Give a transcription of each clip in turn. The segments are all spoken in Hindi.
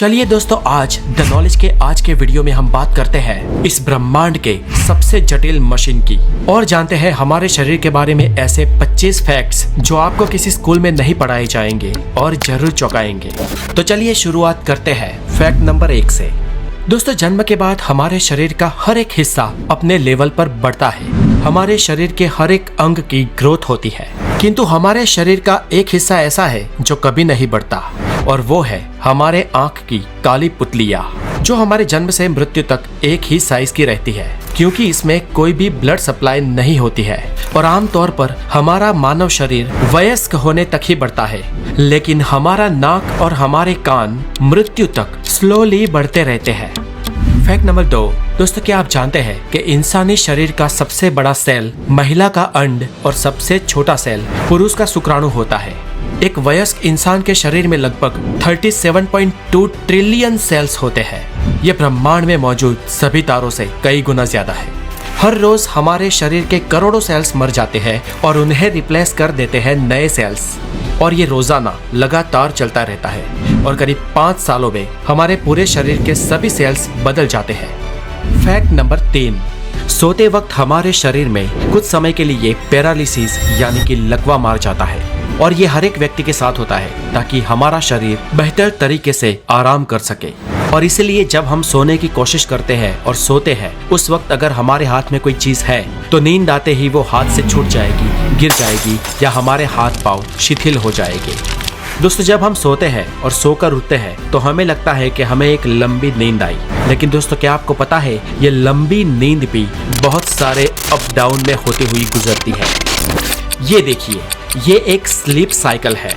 चलिए दोस्तों, आज द नॉलेज के आज के वीडियो में हम बात करते हैं इस ब्रह्मांड के सबसे जटिल मशीन की और जानते हैं हमारे शरीर के बारे में ऐसे 25 फैक्ट्स जो आपको किसी स्कूल में नहीं पढ़ाए जाएंगे और जरूर चौंकाएंगे। तो चलिए शुरुआत करते हैं फैक्ट नंबर 1 से। दोस्तों, जन्म के बाद हमारे शरीर का हर एक हिस्सा अपने लेवल पर बढ़ता है। हमारे शरीर के हर एक अंग की ग्रोथ होती है, किंतु हमारे शरीर का एक हिस्सा ऐसा है जो कभी नहीं बढ़ता और वो है हमारे आंख की काली पुतलियां, जो हमारे जन्म से मृत्यु तक एक ही साइज की रहती है, क्योंकि इसमें कोई भी ब्लड सप्लाई नहीं होती है और आमतौर पर हमारा मानव शरीर वयस्क होने तक ही बढ़ता है, लेकिन हमारा नाक और हमारे कान मृत्यु तक स्लोली बढ़ते रहते हैं। Fact number 2। दोस्तों, क्या आप जानते हैं कि इंसानी शरीर का सबसे बड़ा सेल महिला का अंड और सबसे छोटा सेल पुरुष का शुक्राणु होता है। एक वयस्क इंसान के शरीर में लगभग 37.2 ट्रिलियन सेल्स होते हैं। ये ब्रह्मांड में मौजूद सभी तारों से कई गुना ज्यादा है। हर रोज हमारे शरीर के करोड़ों सेल्स मर जाते हैं और उन्हें रिप्लेस कर देते हैं नए सेल्स, और ये रोजाना लगातार चलता रहता है और करीब 5 सालों में हमारे पूरे शरीर के सभी सेल्स बदल जाते हैं। Fact number 3। सोते वक्त हमारे शरीर में कुछ समय के लिए पैरालिसिस यानी कि लकवा मार जाता है और ये हर एक व्यक्ति के साथ होता है ताकि हमारा शरीर बेहतर तरीके से आराम कर सके। और इसलिए जब हम सोने की कोशिश करते हैं और सोते हैं, उस वक्त अगर हमारे हाथ में कोई चीज है तो नींद आते ही वो हाथ से छूट जाएगी, गिर जाएगी या हमारे हाथ पांव शिथिल हो जाएंगे। दोस्तों, जब हम सोते हैं और सोकर उठते हैं तो हमें लगता है कि हमें एक लंबी नींद आई, लेकिन दोस्तों क्या आपको पता है ये लंबी नींद भी बहुत सारे अप डाउन में होती हुई गुजरती है। ये देखिए, ये एक स्लीप साइकिल है।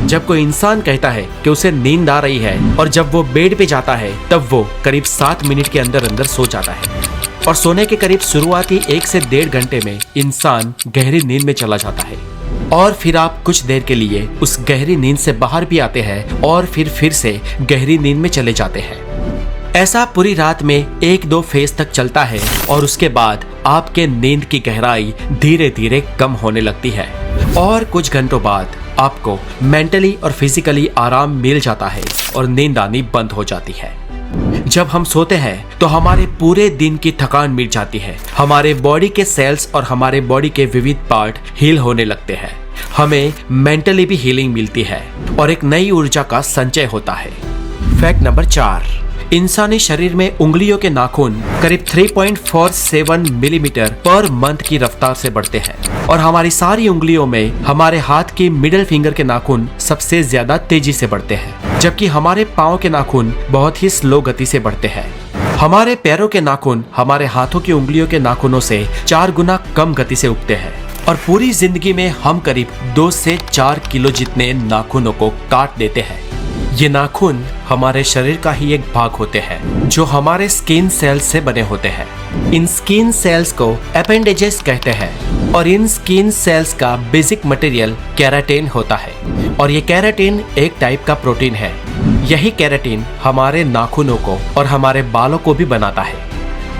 जब कोई इंसान कहता है कि उसे नींद आ रही है और जब वो बेड पे जाता है तब वो करीब 7 मिनट के अंदर अंदर सो जाता है और सोने के करीब शुरुआती 1 से 1.5 घंटे में इंसान गहरी नींद में चला जाता है और फिर आप कुछ देर के लिए उस गहरी नींद से बाहर भी आते हैं और फिर से गहरी नींद में चले जाते हैं। ऐसा पूरी रात में 1-2 फेज तक चलता है और उसके बाद आपके नींद की गहराई धीरे धीरे कम होने लगती है और कुछ घंटों बाद आपको मेंटली और फिजिकली आराम मिल जाता है और नींद आनी बंद हो जाती है। जब हम सोते हैं तो हमारे पूरे दिन की थकान मिट जाती है, हमारे बॉडी के सेल्स और हमारे बॉडी के विविध पार्ट हील होने लगते हैं, हमें मेंटली भी हीलिंग मिलती है और एक नई ऊर्जा का संचय होता है। Fact number 4। इंसानी शरीर में उंगलियों के नाखून करीब 3.47 मिलीमीटर पर मंथ की रफ्तार से बढ़ते हैं और हमारी सारी उंगलियों में हमारे हाथ की मिडिल फिंगर के नाखून सबसे ज्यादा तेजी से बढ़ते हैं, जबकि हमारे पाँव के नाखून बहुत ही स्लो गति से बढ़ते हैं। हमारे पैरों के नाखून हमारे हाथों की उंगलियों के नाखूनों से 4 गुना कम गति से उगते हैं और पूरी जिंदगी में हम करीब 2 से 4 किलो जितने नाखूनों को काट देते हैं। ये नाखून हमारे शरीर का ही एक भाग होते हैं जो हमारे स्किन सेल्स से बने होते हैं। इन स्किन सेल्स को एपेंडेजेस कहते हैं और इन स्किन सेल्स का बेसिक मटेरियल केराटिन होता है और ये केराटिन एक टाइप का प्रोटीन है। यही केराटिन हमारे नाखूनों को और हमारे बालों को भी बनाता है।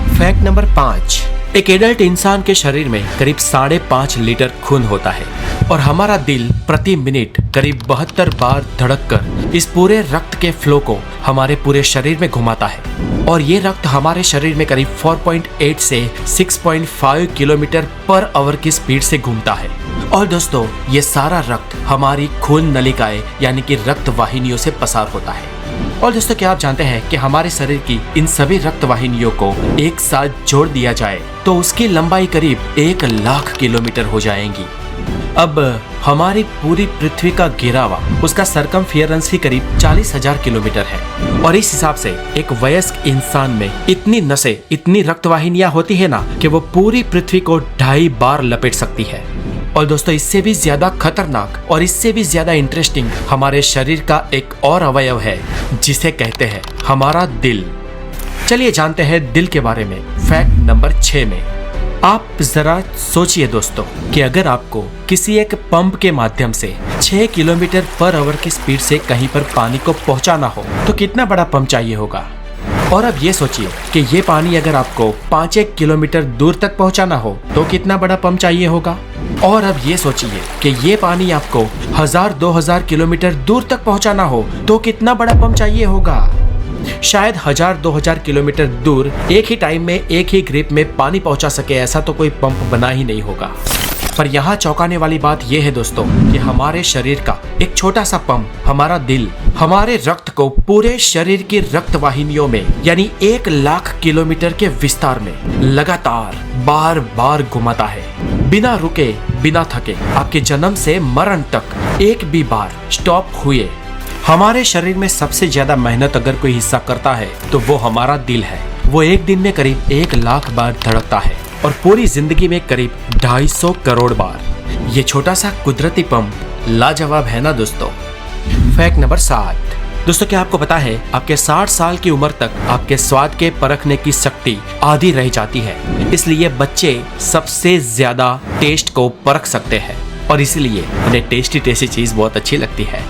Fact number 5। एक एडल्ट इंसान के शरीर में करीब 5.5 लीटर खून होता है और हमारा दिल प्रति मिनट करीब 72 बार धड़ककर इस पूरे रक्त के फ्लो को हमारे पूरे शरीर में घुमाता है और ये रक्त हमारे शरीर में करीब 4.8 से 6.5 किलोमीटर पर आवर की स्पीड से घूमता है। और दोस्तों, ये सारा रक्त हमारी खून नलिकाएं यानी कि रक्त वाहिनियों से पसार होता है। और दोस्तों, क्या आप जानते हैं कि हमारे शरीर की इन सभी रक्त वाहिनियों को एक साथ जोड़ दिया जाए तो उसकी लंबाई करीब 1 लाख किलोमीटर हो जाएगी। अब हमारी पूरी पृथ्वी का घेरावा, उसका सरकमफियरेंस ही करीब 40,000 किलोमीटर है और इस हिसाब से एक वयस्क इंसान में इतनी नसें, इतनी रक्त वाहिनियां होती है ना कि वो पूरी पृथ्वी को 2.5 बार लपेट सकती है। और दोस्तों, इससे भी ज्यादा खतरनाक और इससे भी ज्यादा इंटरेस्टिंग हमारे शरीर का एक और अवयव है जिसे कहते हैं हमारा दिल। चलिए जानते हैं दिल के बारे में फैक्ट नंबर 6 में। आप जरा सोचिए दोस्तों कि अगर आपको किसी एक पंप के माध्यम से 6 किलोमीटर पर आवर की स्पीड से कहीं पर पानी को पहुंचाना हो तो कितना बड़ा पंप चाहिए होगा। और अब ये सोचिए कि ये पानी अगर आपको 5-1 किलोमीटर दूर तक पहुंचाना हो तो कितना बड़ा पंप चाहिए होगा। और अब ये सोचिए कि ये पानी आपको 1000-2000 किलोमीटर दूर तक पहुंचाना हो तो कितना बड़ा पंप चाहिए होगा। शायद 1000-2000 किलोमीटर दूर एक ही टाइम में एक ही ग्रिप में पानी पहुंचा सके ऐसा तो कोई पंप बना ही नहीं होगा। पर यहाँ चौंकाने वाली बात यह है दोस्तों कि हमारे शरीर का एक छोटा सा पंप, हमारा दिल, हमारे रक्त को पूरे शरीर की रक्त वाहिनियों में यानी 1 लाख किलोमीटर के विस्तार में लगातार बार बार घुमाता है, बिना रुके बिना थके, आपके जन्म से मरण तक एक भी बार स्टॉप हुए। हमारे शरीर में सबसे ज्यादा मेहनत अगर कोई हिस्सा करता है तो वो हमारा दिल है। वो एक दिन में करीब 1 लाख बार धड़कता है और पूरी जिंदगी में करीब 250 करोड़ बार। ये छोटा सा कुदरती पंप लाजवाब है ना दोस्तों। Fact number 7। दोस्तों क्या आपको पता है आपके 60 साल की उम्र तक आपके स्वाद के परखने की शक्ति आधी रह जाती है, इसलिए बच्चे सबसे ज्यादा टेस्ट को परख सकते हैं और इसीलिए उन्हें टेस्टी टेस्टी चीज बहुत अच्छी लगती है।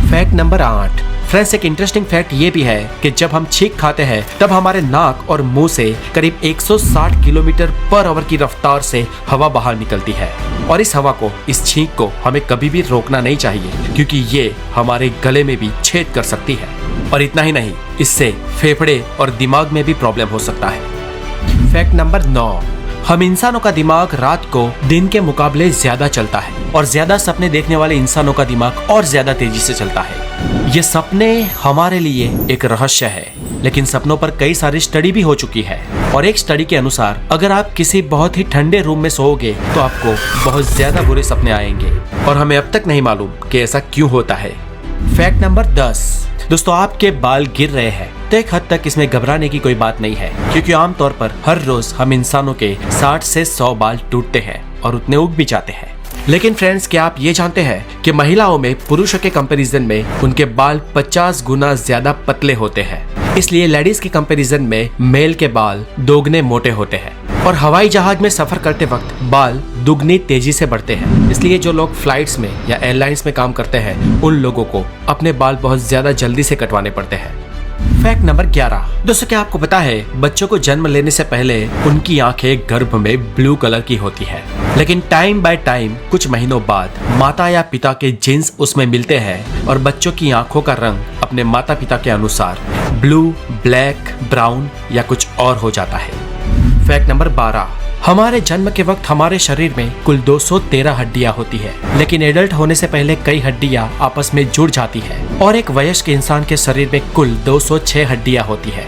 Fact number 8। फ्रेंड्स एक इंटरेस्टिंग फैक्ट ये भी है कि जब हम छींक खाते हैं तब हमारे नाक और मुंह से करीब 160 किलोमीटर पर आवर की रफ्तार से हवा बाहर निकलती है और इस हवा को, इस छींक को हमें कभी भी रोकना नहीं चाहिए क्योंकि ये हमारे गले में भी छेद कर सकती है। और इतना ही नहीं, इससे फेफड़े और दिमाग में भी प्रॉब्लम हो सकता है। Fact number 9। हम इंसानों का दिमाग रात को दिन के मुकाबले ज्यादा चलता है और ज्यादा सपने देखने वाले इंसानों का दिमाग और ज्यादा तेजी से चलता है। ये सपने हमारे लिए एक रहस्य है, लेकिन सपनों पर कई सारी स्टडी भी हो चुकी है और एक स्टडी के अनुसार अगर आप किसी बहुत ही ठंडे रूम में सोओगे तो आपको बहुत ज्यादा बुरे सपने आएंगे और हमें अब तक नहीं मालूम कि ऐसा क्यों होता है। Fact number 10। दोस्तों आपके बाल गिर रहे हैं तो एक हद तक इसमें घबराने की कोई बात नहीं है क्योंकि आमतौर पर हर रोज हम इंसानों के 60 से 100 बाल टूटते हैं और उतने उग भी जाते हैं। लेकिन फ्रेंड्स क्या आप ये जानते हैं कि महिलाओं में पुरुषों के कंपैरिजन में उनके बाल 50 गुना ज्यादा पतले होते हैं, इसलिए लेडीज के कंपैरिजन में मेल के बाल दोगुने मोटे होते हैं और हवाई जहाज में सफर करते वक्त बाल दुगनी तेजी से बढ़ते हैं। इसलिए जो लोग फ्लाइट्स में या एयरलाइंस में काम करते हैं उन लोगों को अपने बाल बहुत ज्यादा जल्दी से कटवाने पड़ते हैं। Fact number 11। दोस्तों क्या आपको पता है बच्चों को जन्म लेने से पहले उनकी आंखें गर्भ में ब्लू कलर की होती है, लेकिन टाइम बाय टाइम कुछ महीनों बाद माता या पिता के जीन्स उसमें मिलते हैं और बच्चों की आंखों का रंग अपने माता पिता के अनुसार ब्लू, ब्लैक, ब्राउन या कुछ और हो जाता है। Fact number 12। हमारे जन्म के वक्त हमारे शरीर में कुल 213 हड्डियां होती है, लेकिन एडल्ट होने से पहले कई हड्डियां आपस में जुड़ जाती है और एक वयस्क इंसान के शरीर में कुल 206 हड्डियां होती है।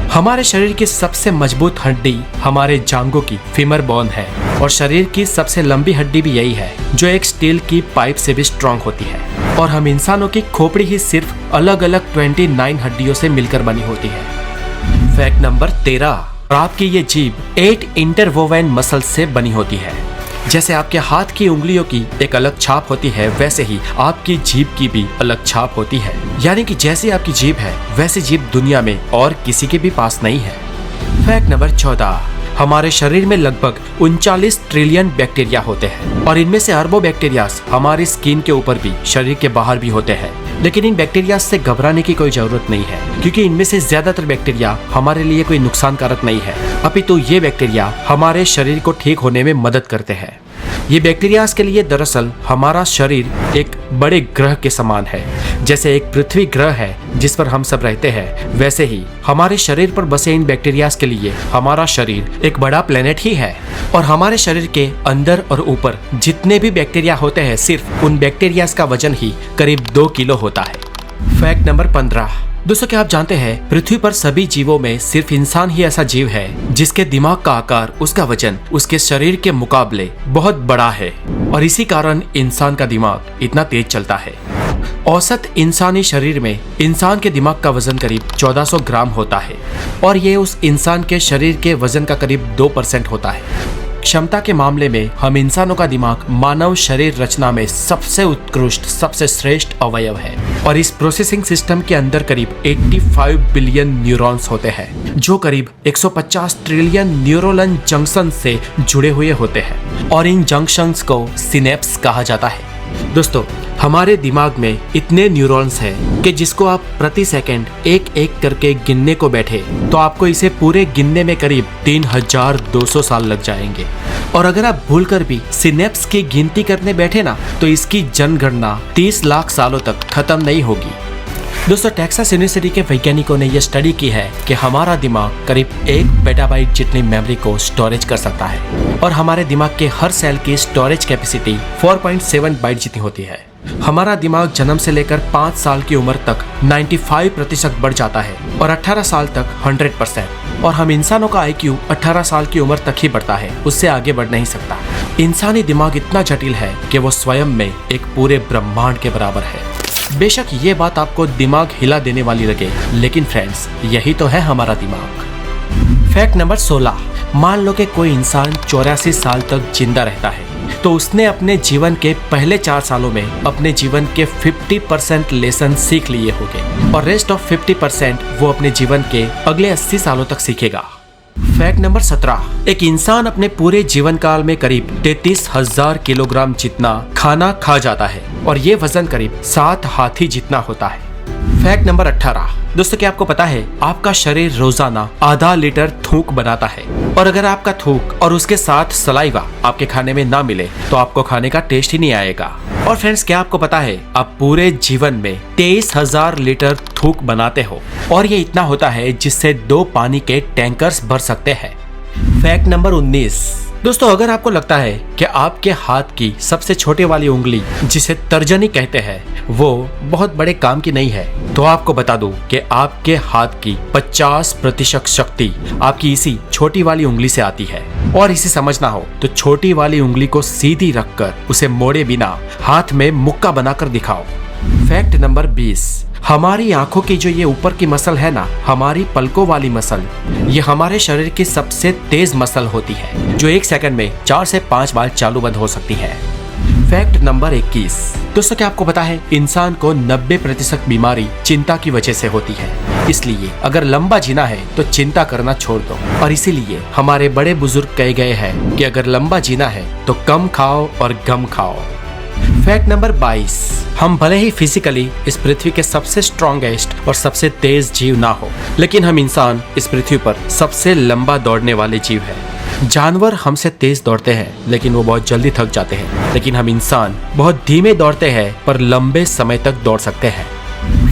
हमारे शरीर की सबसे मजबूत हड्डी हमारे जांघों की फीमर बोन है और शरीर की सबसे लंबी हड्डी भी यही है जो एक स्टील की पाइप से भी स्ट्रॉन्ग होती है। और हम इंसानों की खोपड़ी ही सिर्फ अलग अलग 29 हड्डियों से मिलकर बनी होती है। Fact number 13। आपकी ये जीभ 8 इंटरवोवन मसल से बनी होती है। जैसे आपके हाथ की उंगलियों की एक अलग छाप होती है वैसे ही आपकी जीभ की भी अलग छाप होती है, यानी कि जैसी आपकी जीभ है वैसी जीभ दुनिया में और किसी के भी पास नहीं है। Fact number 14। हमारे शरीर में लगभग 39 ट्रिलियन बैक्टीरिया होते हैं और इनमें से अरबों बैक्टीरिया हमारी स्किन के ऊपर भी, शरीर के बाहर भी होते हैं। लेकिन इन बैक्टीरिया से घबराने की कोई जरूरत नहीं है क्योंकि इनमें से ज्यादातर बैक्टीरिया हमारे लिए कोई नुकसानकारक नहीं है, अपितु ये बैक्टीरिया हमारे शरीर को ठीक होने में मदद करते हैं। ये बैक्टीरिया के लिए दरअसल हमारा शरीर एक बड़े ग्रह के समान है। जैसे एक पृथ्वी ग्रह है जिस पर हम सब रहते हैं, वैसे ही हमारे शरीर पर बसे इन बैक्टीरिया के लिए हमारा शरीर एक बड़ा प्लेनेट ही है। और हमारे शरीर के अंदर और ऊपर जितने भी बैक्टीरिया होते हैं, सिर्फ उन बैक्टीरिया का वजन ही करीब 2 किलो होता है। Fact number 15। दोस्तों क्या आप जानते हैं पृथ्वी पर सभी जीवों में सिर्फ इंसान ही ऐसा जीव है जिसके दिमाग का आकार, उसका वजन उसके शरीर के मुकाबले बहुत बड़ा है और इसी कारण इंसान का दिमाग इतना तेज चलता है। औसत इंसानी शरीर में इंसान के दिमाग का वजन करीब 1400 ग्राम होता है और ये उस इंसान के शरीर के वजन का करीब 2% होता है। क्षमता के मामले में हम इंसानों का दिमाग मानव शरीर रचना में सबसे उत्कृष्ट, सबसे श्रेष्ठ अवयव है और इस प्रोसेसिंग सिस्टम के अंदर करीब 85 बिलियन न्यूरॉन्स होते हैं जो करीब 150 ट्रिलियन न्यूरोनल जंक्शन से जुड़े हुए होते हैं और इन जंक्शंस को सिनेप्स कहा जाता है। दोस्तों, हमारे दिमाग में इतने न्यूरॉन्स हैं कि जिसको आप प्रति सेकंड एक एक करके गिनने को बैठे तो आपको इसे पूरे गिनने में करीब 3200 साल लग जाएंगे। और अगर आप भूलकर भी सिनेप्स की गिनती करने बैठे ना तो इसकी जनगणना 30 लाख सालों तक खत्म नहीं होगी। दोस्तों, टेक्सास यूनिवर्सिटी के वैज्ञानिकों ने यह स्टडी की है कि हमारा दिमाग करीब 1 पेटाबाइट जितनी मेमोरी को स्टोरेज कर सकता है और हमारे दिमाग के हर सेल की स्टोरेज कैपेसिटी 4.7 बाइट जितनी होती है। हमारा दिमाग जन्म से लेकर 5 साल की उम्र तक 95% बढ़ जाता है और 18 साल तक 100%। और हम इंसानों का IQ 18 साल की उम्र तक ही बढ़ता है, उससे आगे बढ़ नहीं सकता। इंसानी दिमाग इतना जटिल है कि वो स्वयं में एक पूरे ब्रह्मांड के बराबर है। बेशक ये बात आपको दिमाग हिला देने वाली लगे, लेकिन फ्रेंड्स, यही तो है हमारा दिमाग। Fact number 16। मान लो कि कोई इंसान 84 साल तक जिंदा रहता है तो उसने अपने जीवन के पहले 4 सालों में अपने जीवन के 50% लेसन सीख लिए होंगे और रेस्ट ऑफ 50% वो अपने जीवन के अगले 80 सालों तक सीखेगा। Fact number 17। एक इंसान अपने पूरे जीवन काल में करीब 33,000 किलोग्राम जितना खाना खा जाता है और ये वजन करीब 7 हाथी जितना होता है। Fact number 18। दोस्तों, क्या आपको पता है आपका शरीर रोजाना आधा लीटर थूक बनाता है और अगर आपका थूक और उसके साथ सलाइवा आपके खाने में ना मिले तो आपको खाने का टेस्ट ही नहीं आएगा। और फ्रेंड्स, क्या आपको पता है आप पूरे जीवन में 23,000 लीटर थूक बनाते हो और ये इतना होता है जिससे 2 पानी के टैंकर्स भर सकते हैं। Fact number 19। दोस्तों, अगर आपको लगता है कि आपके हाथ की सबसे छोटे वाली उंगली जिसे तर्जनी कहते हैं वो बहुत बड़े काम की नहीं है तो आपको बता दूं कि आपके हाथ की 50% शक्ति आपकी इसी छोटी वाली उंगली से आती है। और इसे समझना हो तो छोटी वाली उंगली को सीधी रखकर उसे मोड़े बिना हाथ में मुक्का बनाकर दिखाओ। Fact number 20। हमारी आंखों की जो ये ऊपर की मसल है ना, हमारी पलकों वाली मसल, ये हमारे शरीर की सबसे तेज मसल होती है जो 1 सेकंड में 4 से 5 बार चालू बंद हो सकती है। Fact number 21। दोस्तों, क्या आपको पता है इंसान को 90% बीमारी चिंता की वजह से होती है, इसलिए अगर लंबा जीना है तो चिंता करना छोड़ दो। और इसीलिए हमारे बड़े बुजुर्ग कहे गए हैं कि अगर लंबा जीना है तो कम खाओ और गम खाओ। Fact number 22। हम भले ही फिजिकली इस पृथ्वी के सबसे स्ट्रॉन्गेस्ट और सबसे तेज जीव ना हो, लेकिन हम इंसान इस पृथ्वी पर सबसे लंबा दौड़ने वाले जीव हैं। जानवर हमसे तेज दौड़ते हैं लेकिन वो बहुत जल्दी थक जाते हैं, लेकिन हम इंसान बहुत धीमे दौड़ते हैं पर लंबे समय तक दौड़ सकते हैं।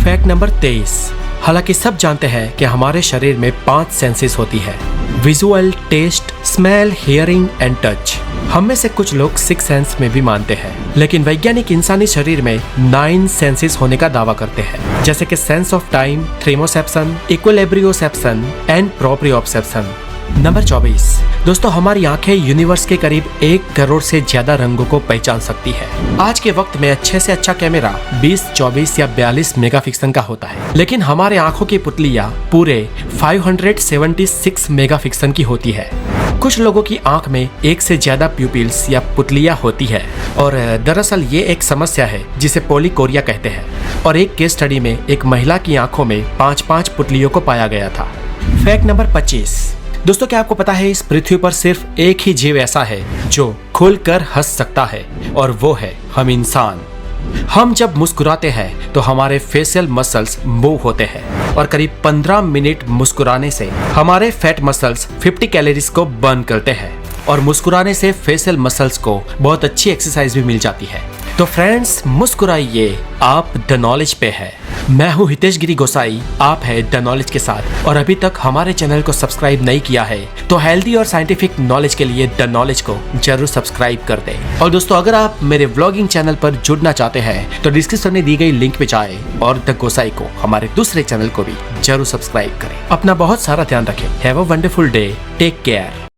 Fact number 23। हालांकि सब जानते हैं कि हमारे शरीर में 5 सेंसेस होती है: visual, taste, smell, hearing and touch. हम में से कुछ लोग 6 सेंस में भी मानते हैं, लेकिन वैज्ञानिक इंसानी शरीर में 9 सेंसेस होने का दावा करते हैं, जैसे कि sense of time, thermoception, equilibrioception and proprioception. Number 24। दोस्तों, हमारी आंखें यूनिवर्स के करीब 1 करोड़ से ज्यादा रंगों को पहचान सकती है। आज के वक्त में अच्छे से अच्छा कैमरा 20, 24 या 42 मेगापिक्सल का होता है, लेकिन हमारे आंखों की पुतलियां पूरे 576 मेगापिक्सल की होती है। कुछ लोगों की आंख में 1 से ज्यादा प्यूपिल्स या पुतलियां होती है और दरअसल ये एक समस्या है जिसे पोलीकोरिया कहते हैं। और एक केस स्टडी में एक महिला की आंखों में 5-5 पुतलियों को पाया गया था। Fact number 25। दोस्तों, क्या आपको पता है इस पृथ्वी पर सिर्फ एक ही जीव ऐसा है जो खुलकर हंस सकता है और वो है हम इंसान। हम जब मुस्कुराते हैं तो हमारे फेशियल मसल्स मूव होते हैं और करीब 15 मिनट मुस्कुराने से हमारे फैट मसल्स 50 कैलोरीज को बर्न करते हैं और मुस्कुराने से फेशियल मसल्स को बहुत अच्छी एक्सरसाइज भी मिल जाती है। तो फ्रेंड्स, मुस्कुराइए, आप द नॉलेज पे है। मैं हूँ हितेश गिरी गोसाई, आप है द नॉलेज के साथ। और अभी तक हमारे चैनल को सब्सक्राइब नहीं किया है तो हेल्दी और साइंटिफिक नॉलेज के लिए द नॉलेज को जरूर सब्सक्राइब कर दें। और दोस्तों, अगर आप मेरे व्लॉगिंग चैनल पर जुड़ना चाहते हैं तो डिस्क्रिप्शन में दी गई लिंक पे जाए और द गोसाई को, हमारे दूसरे चैनल को भी जरूर सब्सक्राइब करें। अपना बहुत सारा ध्यान रखें। Have a wonderful day, take care.